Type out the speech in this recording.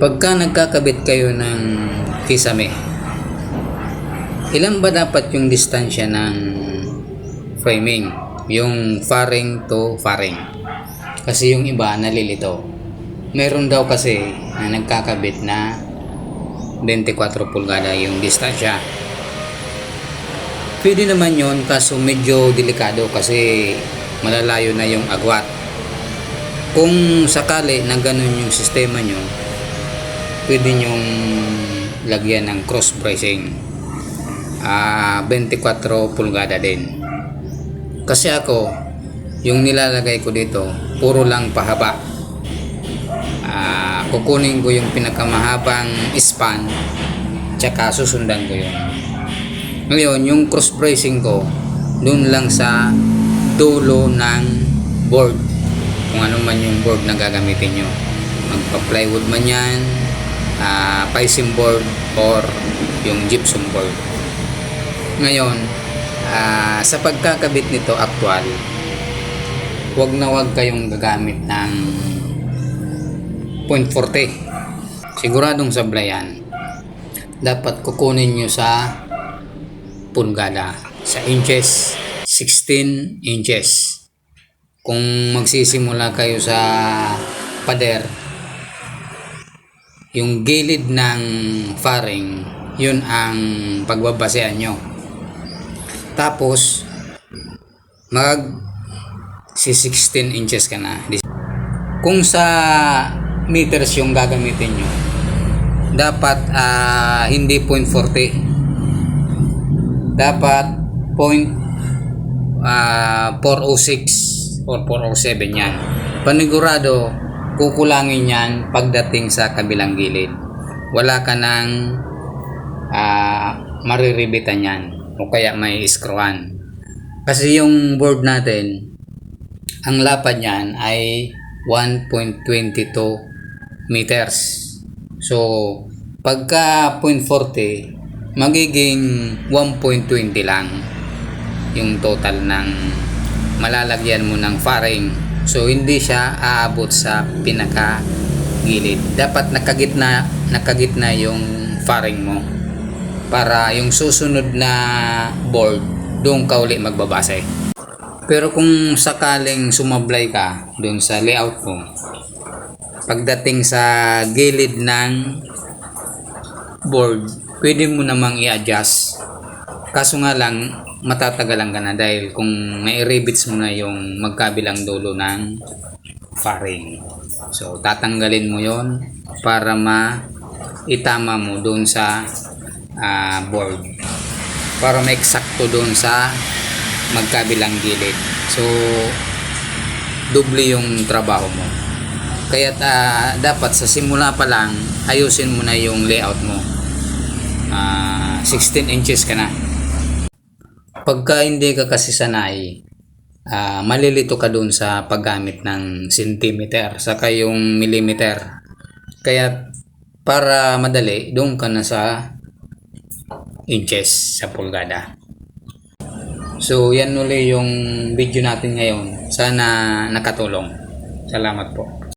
Pagka nagkakabit kayo ng kisame, ilan ba dapat yung distansya ng framing? Yung faring to faring. Kasi yung iba nalilito. Meron daw kasi na nagkakabit na 24 pulgada yung distansya. Pwede naman yon, kaso medyo delikado kasi malalayo na yung agwat. Kung sakali na ganun yung sistema nyo, pwede nyong lagyan ng cross bracing, 24 pulgada din. Kasi ako, yung nilalagay ko dito puro lang pahaba. Kukunin ko yung pinakamahabang span, tsaka susundan ko yun. Ngayon, yung cross bracing ko dun lang sa dulo ng board, kung ano man yung board na gagamitin nyo, magpa-plywood man yan, paisim board or yung gypsum board. Ngayon, sa pagkakabit nito actual, wag na wag kayong gagamit ng 0.40. Siguradong sablayan. Dapat kukunin nyo sa pulgada, sa inches, 16 inches. Kung magsisimula kayo sa pader, yung gilid ng faring, yun ang pagbabasehan nyo. Tapos mag 16 inches ka na. Kung sa meters yung gagamitin nyo, dapat hindi 0.40, dapat 406 or 407 yan. Panigurado kukulangin yan pagdating sa kabilang gilid. Wala ka nang mariribitan yan o kaya may screwan. Kasi yung board natin, ang lapad niyan ay 1.22 meters. So, pagka 0.40, magiging 1.20 lang yung total ng malalagyan mo ng faring. So, hindi siya aabot sa pinaka gilid. Dapat nakagitna yung faring mo para yung susunod na board doon ka uli magbabase. Pero kung sakaling sumablay ka doon sa layout mo, pagdating sa gilid ng board, pwede mo namang i-adjust. Kaso nga lang, matatagalan ka na dahil kung nai-rivets mo na yung magkabilang dulo ng faring. So, tatanggalin mo yon para itama mo doon sa board. Para ma-eksakto doon sa magkabilang gilid. So, doble yung trabaho mo. Kaya dapat sa simula pa lang, ayusin mo na yung layout mo. 16 inches ka na. Pagka hindi ka kasi sanay, malilito ka dun sa paggamit ng centimeter saka yung millimeter. Kaya para madali, doon ka na sa inches sa pulgada. So yan uli yung video natin ngayon. Sana nakatulong. Salamat po.